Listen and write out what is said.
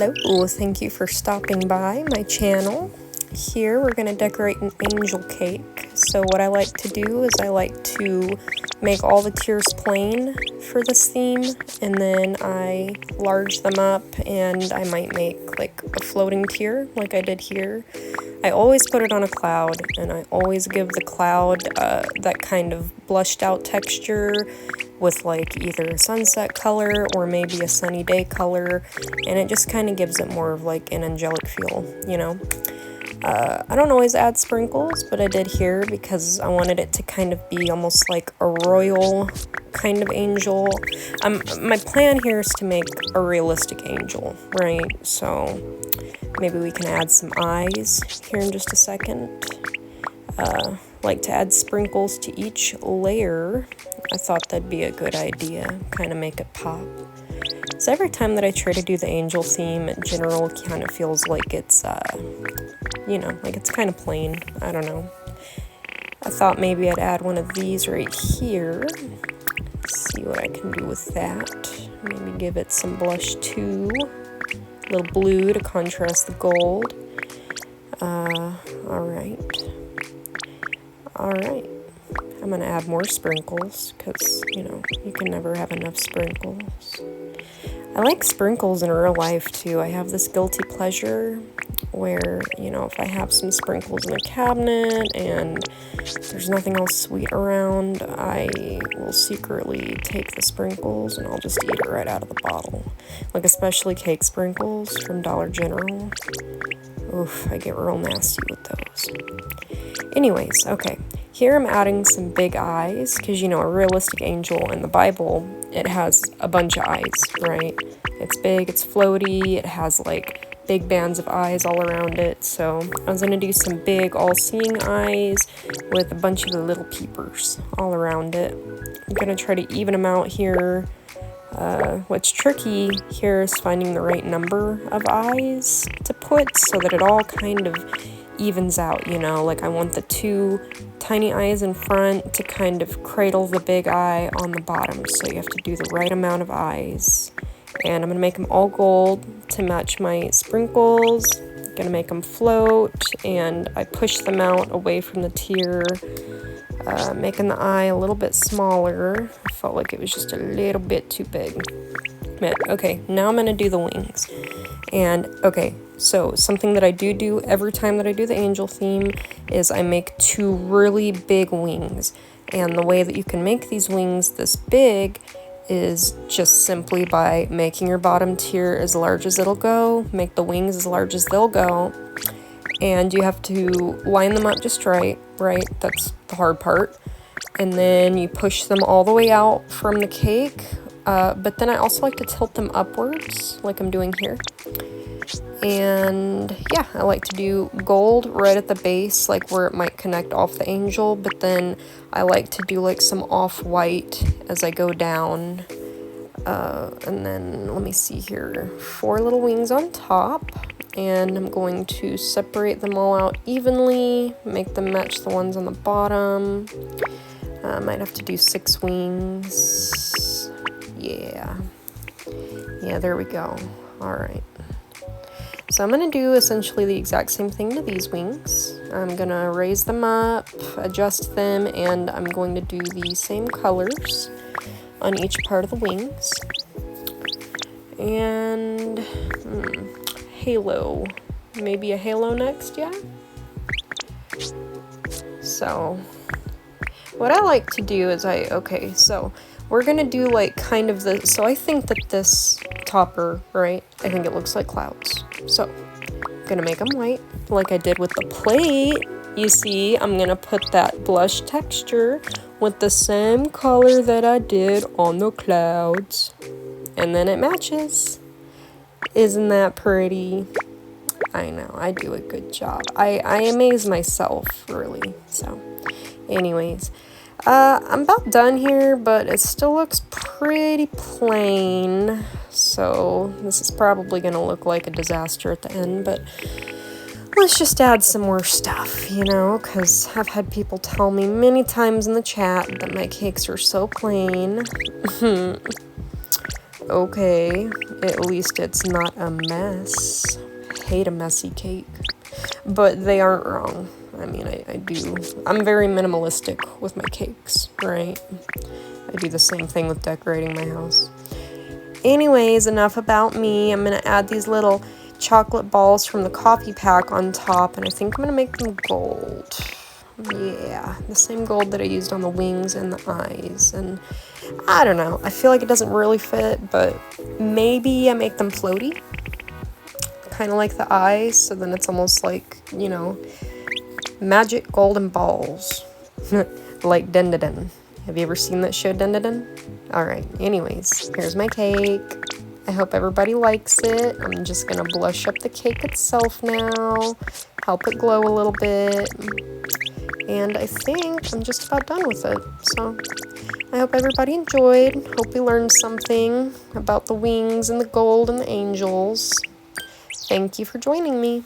Hello, thank you for stopping by my channel. Here we're going to decorate an angel cake. So what I like to do is I like to make all the tiers plain for this theme, and then I large them up and I might make like a floating tier like I did here. I always put it on a cloud, and I always give the cloud that kind of blushed out texture with like either a sunset color or maybe a sunny day color, and it just kind of gives it more of like an angelic feel, you know. I don't always add sprinkles, but I did here because I wanted it to kind of be almost like a royal kind of angel. My plan here is to make a realistic angel, right? So maybe we can add some eyes here in just a second. Like to add sprinkles to each layer. I thought that'd be a good idea, kind of make it pop. So every time that I try to do the angel theme, in general, it kind of feels like it's, you know, like it's kind of plain. I don't know. I thought maybe I'd add one of these right here. See what I can do with that. Maybe give it some blush too. A little blue to contrast the gold. Alright. I'm going to add more sprinkles because, you know, you can never have enough sprinkles. I like sprinkles in real life too. I have this guilty pleasure where, you know, if I have some sprinkles in a cabinet and there's nothing else sweet around, I will secretly take the sprinkles and I'll just eat it right out of the bottle. Like especially cake sprinkles from Dollar General. Oof, I get real nasty with those. Anyways, okay. Here I'm adding some big eyes because, you know, a realistic angel in the Bible, it has a bunch of eyes, right? It's big, it's floaty, it has like big bands of eyes all around it. So I was going to do some big all-seeing eyes with a bunch of the little peepers all around it. I'm going to try to even them out here. What's tricky here is finding the right number of eyes to put so that it all kind of evens out, you know, like I want the two tiny eyes in front to kind of cradle the big eye on the bottom, so you have to do the right amount of eyes. And I'm going to make them all gold to match my sprinkles. I'm going to make them float, and I push them out away from the tier, making the eye a little bit smaller. I felt like it was just a little bit too big. Okay, now I'm going to do the wings. And okay, so something that I do every time that I do the angel theme is I make two really big wings. And the way that you can make these wings this big is just simply by making your bottom tier as large as it'll go, make the wings as large as they'll go, and you have to line them up just right? That's the hard part. And then you push them all the way out from the cake, but then I also like to tilt them upwards, like I'm doing here. And yeah, I like to do gold right at the base, like where it might connect off the angel, but then I like to do like some off-white as I go down. And then let me see here, 4 little wings on top, and I'm going to separate them all out evenly, make them match the ones on the bottom. I might have to do 6 wings. Yeah, there we go. All right. So I'm going to do essentially the exact same thing to these wings. I'm going to raise them up, adjust them, and I'm going to do the same colors on each part of the wings. And halo. Maybe a halo next, yeah? So what I like to do is so we're going to do like kind of the, so I think that this topper, right, I think it looks like clouds. So I'm going to make them white like I did with the plate. You see, I'm going to put that blush texture with the same color that I did on the clouds. And then it matches. Isn't that pretty? I know, I do a good job. I amaze myself, really. So anyways, I'm about done here, but it still looks pretty plain. So this is probably going to look like a disaster at the end, but let's just add some more stuff, you know, because I've had people tell me many times in the chat that my cakes are so plain. Okay, at least it's not a mess. Hate a messy cake. But they aren't wrong. I mean, I do. I'm very minimalistic with my cakes, right? I do the same thing with decorating my house. Anyways, enough about me. I'm going to add these little chocolate balls from the coffee pack on top, and I think I'm going to make them gold. Yeah, the same gold that I used on the wings and the eyes. And I don't know. I feel like it doesn't really fit, but maybe I make them floaty. Kind of like the eyes, so then it's almost like, you know, magic golden balls. Like Dun. Have you ever seen that show, Dun? Alright, anyways, here's my cake. I hope everybody likes it. I'm just gonna blush up the cake itself now, help it glow a little bit, and I think I'm just about done with it. So I hope everybody enjoyed. Hope you learned something about the wings and the gold and the angels. Thank you for joining me.